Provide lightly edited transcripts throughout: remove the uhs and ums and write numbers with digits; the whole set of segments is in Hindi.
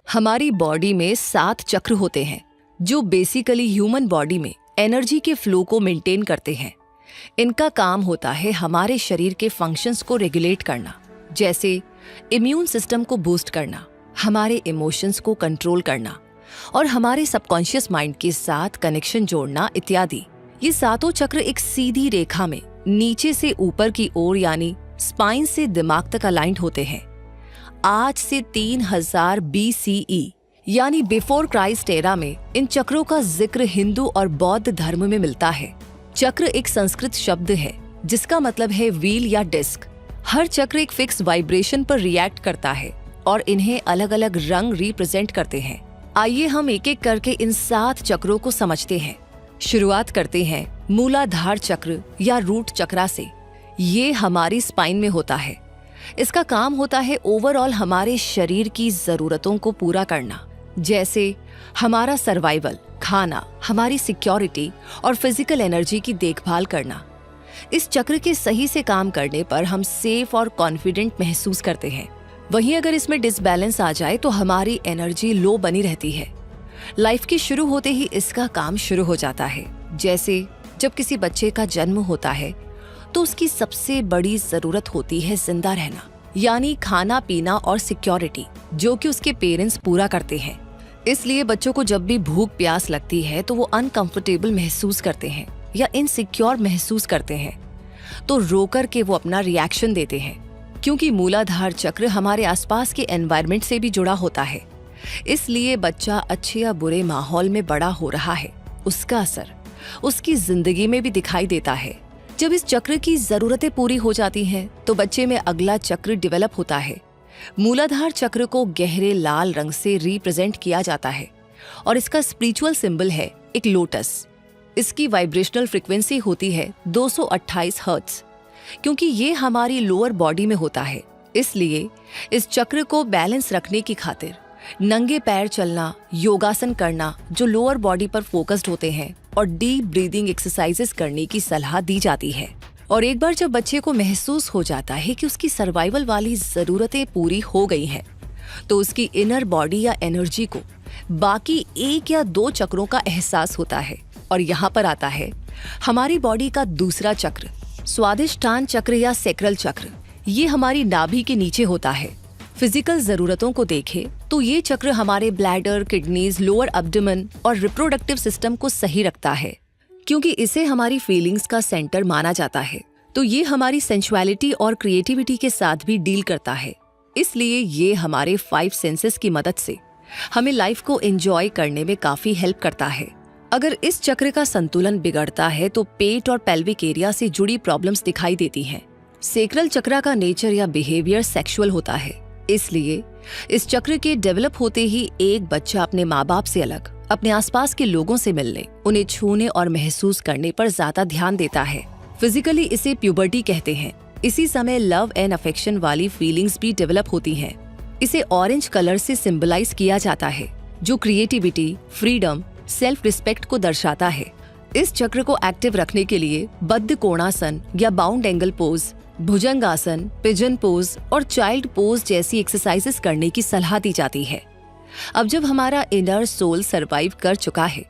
हमारी बॉडी में 7 चक्र होते हैं जो बेसिकली ह्यूमन बॉडी में एनर्जी के फ्लो को मेंटेन करते हैं। इनका काम होता है हमारे शरीर के फंक्शंस को रेगुलेट करना, जैसे इम्यून सिस्टम को बूस्ट करना, हमारे इमोशंस को कंट्रोल करना और हमारे सबकॉन्शियस माइंड के साथ कनेक्शन जोड़ना इत्यादि। ये सातों चक्र एक सीधी रेखा में नीचे से ऊपर की ओर यानी स्पाइन से दिमाग तक अलाइंड होते हैं। आज से 3000 BCE यानी बिफोर क्राइस्ट एरा में इन चक्रों का जिक्र हिंदू और बौद्ध धर्म में मिलता है। चक्र एक संस्कृत शब्द है जिसका मतलब है व्हील या डिस्क। हर चक्र एक फिक्स वाइब्रेशन पर रिएक्ट करता है और इन्हें अलग अलग रंग रिप्रेजेंट करते हैं। आइए हम एक एक करके इन 7 चक्रों को समझते हैं। शुरुआत करते हैं मूलाधार चक्र या रूट चक्रा से। ये हमारी स्पाइन में होता है। इसका काम होता है ओवरऑल हमारे शरीर की जरूरतों को पूरा करना, जैसे हमारा सर्वाइवल, खाना, हमारी सिक्योरिटी और फिजिकल एनर्जी की देखभाल करना। इस चक्र के सही से काम करने पर हम सेफ और कॉन्फिडेंट महसूस करते हैं। वहीं अगर इसमें डिसबैलेंस आ जाए तो हमारी एनर्जी लो बनी रहती है। लाइफ के शुरू होते ही इसका काम शुरू हो जाता है। जैसे जब किसी बच्चे का जन्म होता है तो उसकी सबसे बड़ी जरूरत होती है जिंदा रहना, यानी खाना पीना और सिक्योरिटी, जो कि उसके पेरेंट्स पूरा करते हैं। इसलिए बच्चों को जब भी भूख प्यास लगती है तो वो अनकंफर्टेबल महसूस करते हैं या इनसिक्योर महसूस करते हैं, तो रोकर के वो अपना रिएक्शन देते हैं। क्योंकि मूलाधार चक्र हमारे आसपास के एनवायरनमेंट से भी जुड़ा होता है, इसलिए बच्चा अच्छे या बुरे माहौल में बड़ा हो रहा है, उसका असर उसकी जिंदगी में भी दिखाई देता है। जब इस चक्र की जरूरतें पूरी हो जाती हैं तो बच्चे में अगला चक्र डेवलप होता है। मूलाधार चक्र को गहरे लाल रंग से रिप्रेजेंट किया जाता है और इसका स्पिरिचुअल सिंबल है एक लोटस। इसकी वाइब्रेशनल फ्रीक्वेंसी होती है 228 हर्ट्ज। क्योंकि ये हमारी लोअर बॉडी में होता है, इसलिए इस चक्र को बैलेंस रखने की खातिर नंगे पैर चलना, योगासन करना जो लोअर बॉडी पर फोकस्ड होते हैं, और डीप ब्रीदिंग एक्सरसाइजेस करने की सलाह दी जाती है। और एक बार जब बच्चे को महसूस हो जाता है कि उसकी सर्वाइवल वाली जरूरतें पूरी हो गई हैं, तो उसकी इनर बॉडी या एनर्जी को बाकी 1 या 2 चक्रों का एहसास होता है। और यहाँ पर आता है हमारी बॉडी का दूसरा चक्र, स्वादिष्टान चक्र या सैक्रल चक्र। ये हमारी नाभि के नीचे होता है। फिजिकल जरूरतों को देखें तो ये चक्र हमारे ब्लैडर, किडनीज, लोअर एब्डोमेन और रिप्रोडक्टिव सिस्टम को सही रखता है। क्योंकि इसे हमारी फीलिंग्स का सेंटर माना जाता है, तो ये हमारी सेंसुअलिटी और क्रिएटिविटी के साथ भी डील करता है। इसलिए ये हमारे 5 सेंसेस की मदद से हमें लाइफ को एंजॉय करने में काफी हेल्प करता है। अगर इस चक्र का संतुलन बिगड़ता है तो पेट और पेल्विक एरिया से जुड़ी प्रॉब्लम्स दिखाई देती हैं। सैक्रल चक्र का नेचर या बिहेवियर सेक्सुअल होता है, इसलिए इस चक्र के डेवलप होते ही एक बच्चा अपने माँ बाप से अलग अपने आसपास के लोगों से मिलने, उन्हें छूने और महसूस करने पर ज्यादा ध्यान देता है। फिजिकली इसे प्यूबर्टी कहते हैं। इसी समय लव एंड अफेक्शन वाली फीलिंग्स भी डेवलप होती हैं। इसे ऑरेंज कलर से सिंबलाइज किया जाता है, जो क्रिएटिविटी, फ्रीडम, सेल्फ रिस्पेक्ट को दर्शाता है। इस चक्र को एक्टिव रखने के लिए बद्ध कोणासन या बाउंड एंगल पोज, भुजंगासन, पिजन पोज और चाइल्ड पोज जैसी एक्सरसाइजेस करने की सलाह दी जाती है। अब जब हमारा इनर सोल सरवाइव कर चुका है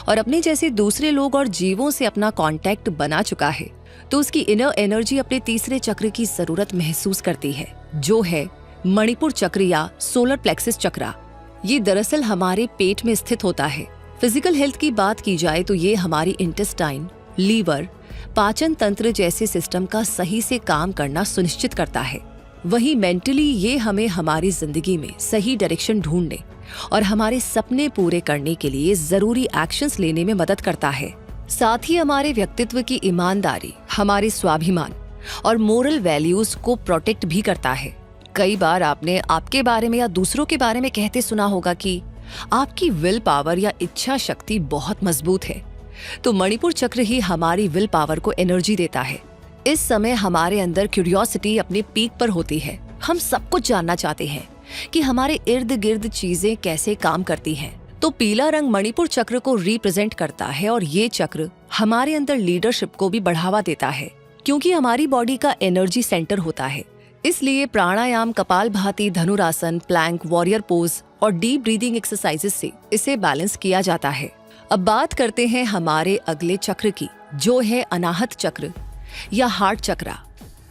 और अपने जैसे दूसरे लोग और जीवों से अपना कांटेक्ट बना चुका है, तो उसकी इनर एनर्जी अपने तीसरे चक्र की जरूरत महसूस करती है, जो है मणिपुर चक्र या सोलर प्लेक्सिस चक्रा। ये दरअसल हमारे पेट में स्थित होता है। फिजिकल हेल्थ की बात की जाए तो ये हमारी इंटेस्टाइन, लीवर, पाचन तंत्र जैसे सिस्टम का सही से काम करना सुनिश्चित करता है। वहीं मेंटली ये हमें हमारी जिंदगी में सही डायरेक्शन ढूंढने और हमारे सपने पूरे करने के लिए जरूरी एक्शंस लेने में मदद करता है। साथ ही हमारे व्यक्तित्व की ईमानदारी, हमारे स्वाभिमान और मोरल वैल्यूज को प्रोटेक्ट भी करता है। कई बार आपने आपके बारे में या दूसरों के बारे में कहते सुना होगा कि आपकी विल पावर या इच्छा शक्ति बहुत मजबूत है, तो मणिपुर चक्र ही हमारी विल पावर को एनर्जी देता है। इस समय हमारे अंदर क्यूरियोसिटी अपने पीक पर होती है। हम सब कुछ जानना चाहते हैं कि हमारे इर्द गिर्द चीजें कैसे काम करती हैं। तो पीला रंग मणिपुर चक्र को रिप्रेजेंट करता है और ये चक्र हमारे अंदर लीडरशिप को भी बढ़ावा देता है, क्योंकि हमारी बॉडी का एनर्जी सेंटर होता है। इसलिए प्राणायाम, कपालभाति, धनुरासन, प्लैंक, वॉरियर पोज और डीप ब्रीदिंग एक्सरसाइजेस से इसे बैलेंस किया जाता है। अब बात करते हैं हमारे अगले चक्र की, जो है अनाहत चक्र या हार्ट चक्रा।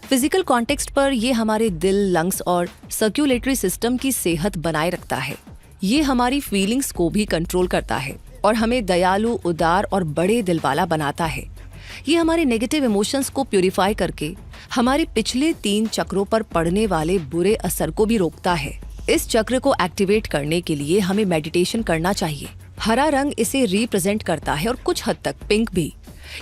फिजिकल कॉन्टेक्स्ट पर ये हमारे दिल, लंग्स और सर्कुलेटरी सिस्टम की सेहत बनाए रखता है। ये हमारी फीलिंग्स को भी कंट्रोल करता है और हमें दयालु, उदार और बड़े दिल वाला बनाता है। ये हमारे नेगेटिव इमोशंस को प्यूरिफाई करके हमारे पिछले 3 चक्रों पर पड़ने वाले बुरे असर को भी रोकता है। इस चक्र को एक्टिवेट करने के लिए हमें मेडिटेशन करना चाहिए। हरा रंग इसे रिप्रेजेंट करता है और कुछ हद तक पिंक भी,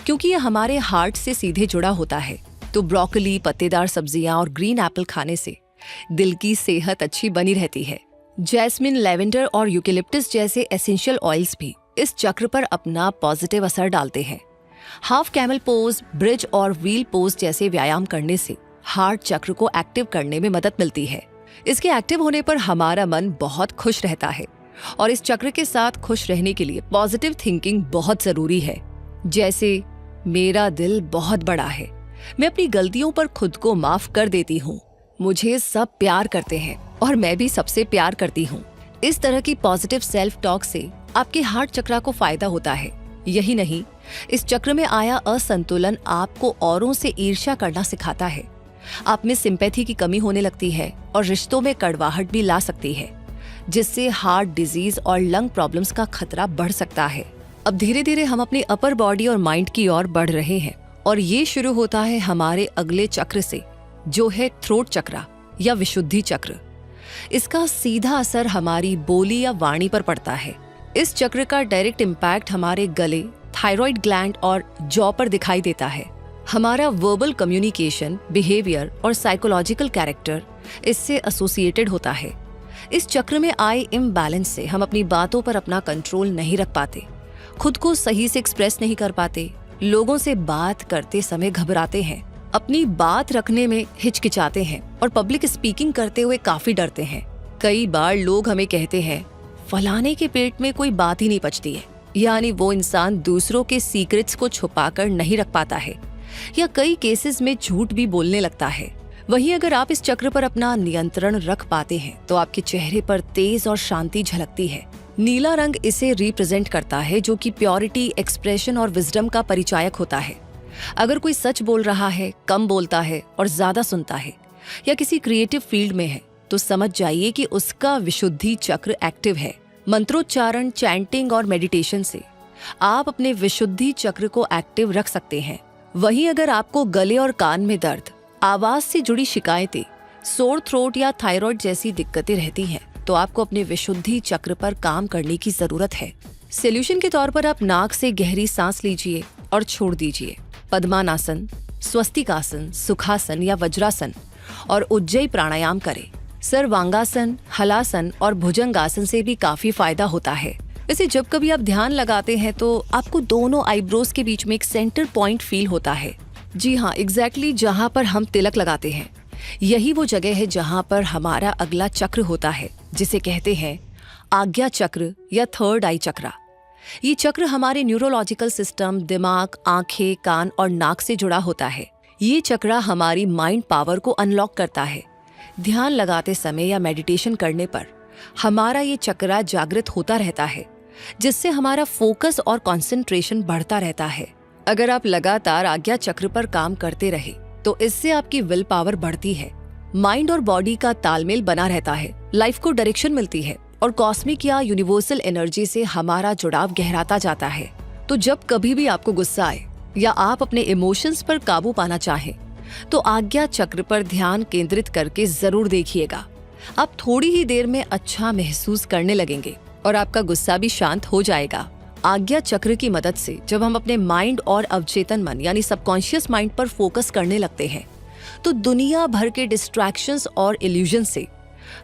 क्योंकि ये हमारे हार्ट से सीधे जुड़ा होता है। तो ब्रोकली, पत्तेदार सब्जियां और ग्रीन एप्पल खाने से दिल की सेहत अच्छी बनी रहती है। जैस्मिन, लेवेंडर और यूकेलिप्टस जैसे एसेंशियल ऑयल्स भी इस चक्र पर अपना पॉजिटिव असर डालते हैं। हाफ कैमल पोज, ब्रिज और व्हील पोज जैसे व्यायाम करने से हार्ट चक्र को एक्टिव करने में मदद मिलती है। इसके एक्टिव होने पर हमारा मन बहुत खुश रहता है और इस चक्र के साथ खुश रहने के लिए पॉजिटिव थिंकिंग बहुत जरूरी है। जैसे, मेरा दिल बहुत बड़ा है, मैं अपनी गलतियों पर खुद को माफ कर देती हूँ, मुझे सब प्यार करते हैं और मैं भी सबसे प्यार करती हूँ। इस तरह की पॉजिटिव सेल्फ टॉक से आपके हार्ट चक्रा को फायदा होता है। यही नहीं, इस चक्र में आया असंतुलन आपको औरों से ईर्ष्या करना सिखाता है। आप में सिंपैथी की कमी होने लगती है और रिश्तों में कड़वाहट भी ला सकती है, जिससे हार्ट डिजीज और लंग प्रॉब्लम्स का खतरा बढ़ सकता है। अब धीरे धीरे हम अपनी अपर बॉडी और माइंड की ओर बढ़ रहे हैं और ये शुरू होता है हमारे अगले चक्र से, जो है थ्रोट चक्रा या विशुद्धि चक्र। इसका सीधा असर हमारी बोली या वाणी पर पड़ता है। इस चक्र का डायरेक्ट इम्पैक्ट हमारे गले, थायराइड ग्लैंड और जॉ पर दिखाई देता है। हमारा वर्बल कम्युनिकेशन, बिहेवियर और साइकोलॉजिकल कैरेक्टर इससे एसोसिएटेड होता है। इस चक्र में आए इम्बैलेंस से हम अपनी बातों पर अपना कंट्रोल नहीं रख पाते, खुद को सही से एक्सप्रेस नहीं कर पाते, लोगों से बात करते समय घबराते हैं, अपनी बात रखने में हिचकिचाते हैं और पब्लिक स्पीकिंग करते हुए काफी डरते हैं। कई बार लोग हमें कहते हैं, फलाने के पेट में कोई बात ही नहीं पचती है, यानी वो इंसान दूसरों के सीक्रेट्स को छुपाकर नहीं रख पाता है या कई केसेस में झूठ भी बोलने लगता है। वहीं अगर आप इस चक्र पर अपना नियंत्रण रख पाते हैं तो आपके चेहरे पर तेज और शांति झलकती है। नीला रंग इसे रिप्रेजेंट करता है, जो कि प्योरिटी, एक्सप्रेशन और विजडम का परिचायक होता है। अगर कोई सच बोल रहा है, कम बोलता है और ज्यादा सुनता है या किसी क्रिएटिव फील्ड में है, तो समझ जाइए कि उसका विशुद्धि चक्र एक्टिव है। मंत्रोच्चारण, चैंटिंग और मेडिटेशन से आप अपने विशुद्धि चक्र को एक्टिव रख सकते हैं। वहीं अगर आपको गले और कान में दर्द, आवाज से जुड़ी शिकायतें, सोर थ्रोट या थायराइड जैसी दिक्कतें रहती हैं, तो आपको अपने विशुद्धि चक्र पर काम करने की जरूरत है। सॉल्यूशन के तौर पर आप नाक से गहरी सांस लीजिए और छोड़ दीजिए। पद्मानासन, स्वस्तिकासन, सुखासन या वज्रासन और उज्जयी प्राणायाम करें। सर्वांगासन, हलासन और भुजंगासन से भी काफी फायदा होता है। वैसे जब कभी आप ध्यान लगाते हैं तो आपको दोनों आईब्रोज के बीच में एक सेंटर पॉइंट फील होता है। जी हाँ, एग्जैक्टली जहाँ पर हम तिलक लगाते हैं, यही वो जगह है जहाँ पर हमारा अगला चक्र होता है, जिसे कहते हैं आज्ञा चक्र या थर्ड आई चक्रा। ये चक्र हमारे न्यूरोलॉजिकल सिस्टम, दिमाग, आंखें, कान और नाक से जुड़ा होता है। ये चक्रा हमारी माइंड पावर को अनलॉक करता है। ध्यान लगाते समय या मेडिटेशन करने पर हमारा ये चक्रा जागृत होता रहता है, जिससे हमारा फोकस और कंसंट्रेशन बढ़ता रहता है। अगर आप लगातार आज्ञा चक्र पर काम करते रहे तो इससे आपकी विल पावर बढ़ती है, माइंड और बॉडी का तालमेल बना रहता है, लाइफ को डायरेक्शन मिलती है और कॉस्मिक या यूनिवर्सल एनर्जी से हमारा जुड़ाव गहराता जाता है। तो जब कभी भी आपको गुस्सा आए या आप अपने इमोशंस पर काबू पाना चाहें, तो आज्ञा चक्र पर ध्यान केंद्रित करके जरूर देखिएगा। आप थोड़ी ही देर में अच्छा महसूस करने लगेंगे और आपका गुस्सा भी शांत हो जाएगा। आज्ञा चक्र की मदद से जब हम अपने माइंड और अवचेतन मन यानी सबकॉन्शियस माइंड पर फोकस करने लगते हैं, तो दुनिया भर के डिस्ट्रैक्शंस और इल्यूजन से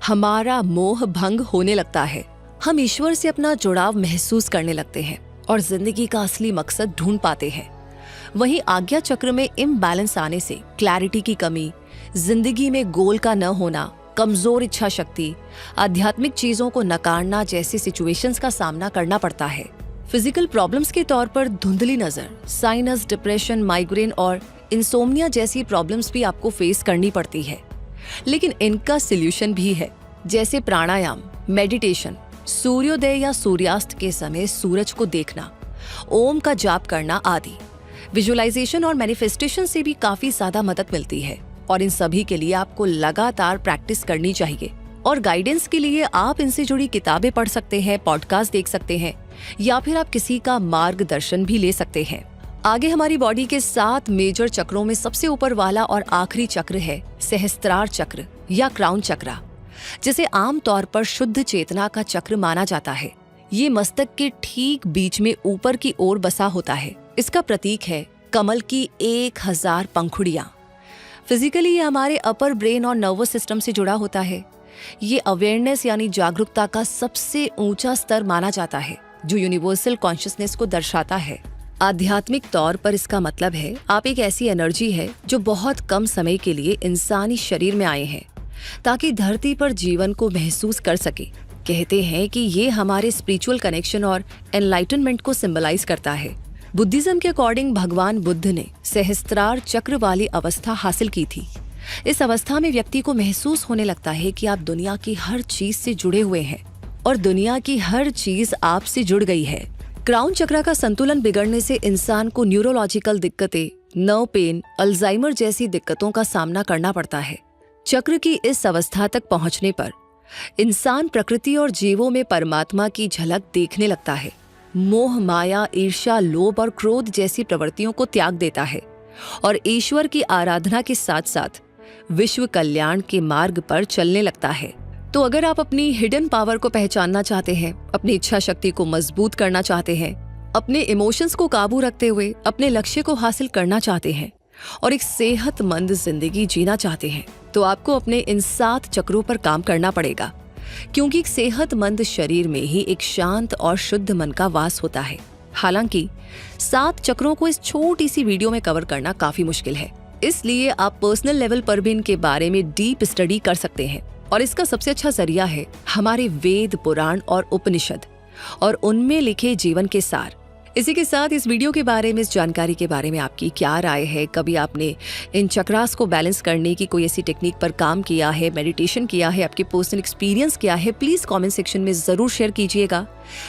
हमारा मोह भंग होने लगता है। हम ईश्वर से अपना जुड़ाव महसूस करने लगते हैं और जिंदगी का असली मकसद ढूंढ पाते हैं। वहीं आज्ञा चक्र में इम्बैलेंस आने से क्लैरिटी की कमी, जिंदगी में गोल का न होना, कमजोर इच्छा शक्ति, आध्यात्मिक चीजों को नकारना जैसी सिचुएशंस का सामना करना पड़ता है। फिजिकल प्रॉब्लम्स के तौर पर धुंधली नजर, साइनस, डिप्रेशन, माइग्रेन और इंसोम्निया जैसी प्रॉब्लम्स भी आपको फेस करनी पड़ती है। लेकिन इनका सॉल्यूशन भी है, जैसे प्राणायाम, मेडिटेशन, सूर्योदय या सूर्यास्त के समय सूरज को देखना, ओम का जाप करना आदि। विजुअलाइजेशन और मैनिफेस्टेशन से भी काफी ज्यादा मदद मिलती है और इन सभी के लिए आपको लगातार प्रैक्टिस करनी चाहिए। और गाइडेंस के लिए आप इनसे जुड़ी किताबें पढ़ सकते हैं, पॉडकास्ट देख सकते हैं या फिर आप किसी का मार्गदर्शन भी ले सकते हैं। आगे हमारी बॉडी के 7 मेजर चक्रों में सबसे ऊपर वाला और आखिरी चक्र है सहस्त्रार चक्र या क्राउन चक्र, जिसे आमतौर पर शुद्ध चेतना का चक्र माना जाता है। ये मस्तक के ठीक बीच में ऊपर की ओर बसा होता है। इसका प्रतीक है कमल की 1000 पंखुड़ियां। फिजिकली ये हमारे अपर ब्रेन और नर्वस सिस्टम से जुड़ा होता है। ये अवेयरनेस यानी जागरूकता का सबसे ऊंचा स्तर माना जाता है, जो यूनिवर्सल कॉन्शियसनेस को दर्शाता है। आध्यात्मिक तौर पर इसका मतलब है आप एक ऐसी एनर्जी है जो बहुत कम समय के लिए इंसानी शरीर में आए हैं ताकि धरती पर जीवन को महसूस कर सके। कहते हैं कि ये हमारे स्पिरिचुअल कनेक्शन और एनलाइटनमेंट को सिंबलाइज करता है। बुद्धिज्म के अकॉर्डिंग भगवान बुद्ध ने सहस्त्रार चक्र वाली अवस्था हासिल की थी। इस अवस्था में व्यक्ति को महसूस होने लगता है कि आप दुनिया की हर चीज से जुड़े हुए हैं और दुनिया की हर चीज आपसे जुड़ गई है। क्राउन चक्र का संतुलन बिगड़ने से इंसान को न्यूरोलॉजिकल दिक्कतें, नर्व पेन, अल्जाइमर जैसी दिक्कतों का सामना करना पड़ता है। चक्र की इस अवस्था तक पहुंचने पर इंसान प्रकृति और जीवों में परमात्मा की झलक देखने लगता है। मोह, माया, ईर्ष्या, लोभ और क्रोध जैसी प्रवृत्तियों को त्याग देता है और ईश्वर की आराधना के साथ साथ विश्व कल्याण के मार्ग पर चलने लगता है। तो अगर आप अपनी हिडन पावर को पहचानना चाहते हैं, अपनी इच्छा शक्ति को मजबूत करना चाहते हैं, अपने इमोशंस को काबू रखते हुए अपने लक्ष्य को हासिल करना चाहते हैं और एक सेहतमंद जिंदगी जीना चाहते हैं, तो आपको अपने इन 7 चक्रों पर काम करना पड़ेगा, क्योंकि एक सेहतमंद शरीर में ही एक शांत और शुद्ध मन का वास होता है। हालांकि 7 चक्रों को इस छोटी सी वीडियो में कवर करना काफी मुश्किल है, इसलिए आप पर्सनल लेवल पर भी इनके बारे में डीप स्टडी कर सकते हैं और इसका सबसे अच्छा जरिया है हमारे वेद, पुराण और उपनिषद और उनमें लिखे जीवन के सार। इसी के साथ इस वीडियो के बारे में, इस जानकारी के बारे में आपकी क्या राय है? कभी आपने इन चक्रास को बैलेंस करने की कोई ऐसी टेक्निक पर काम किया है, मेडिटेशन किया है, आपके पर्सनल एक्सपीरियंस क्या है? प्लीज कमेंट सेक्शन में जरूर शेयर कीजिएगा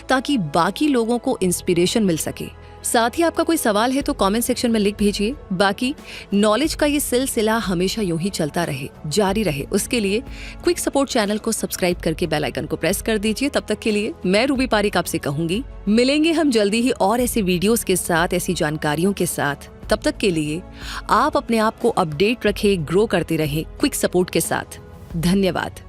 ताकि बाकी लोगों को इंस्पिरेशन मिल सके। साथ ही आपका कोई सवाल है तो कमेंट सेक्शन में लिख भेजिए। बाकी नॉलेज का ये सिलसिला हमेशा यूं ही चलता रहे, जारी रहे, उसके लिए क्विक सपोर्ट चैनल को सब्सक्राइब करके बेल आइकन को प्रेस कर दीजिए। तब तक के लिए मैं रूबी पारिक आपसे कहूंगी, मिलेंगे हम जल्दी ही और ऐसे वीडियोस के साथ, ऐसी जानकारियों के साथ। तब तक के लिए आप अपने आप को अपडेट रखें, ग्रो करते रहें क्विक सपोर्ट के साथ। धन्यवाद।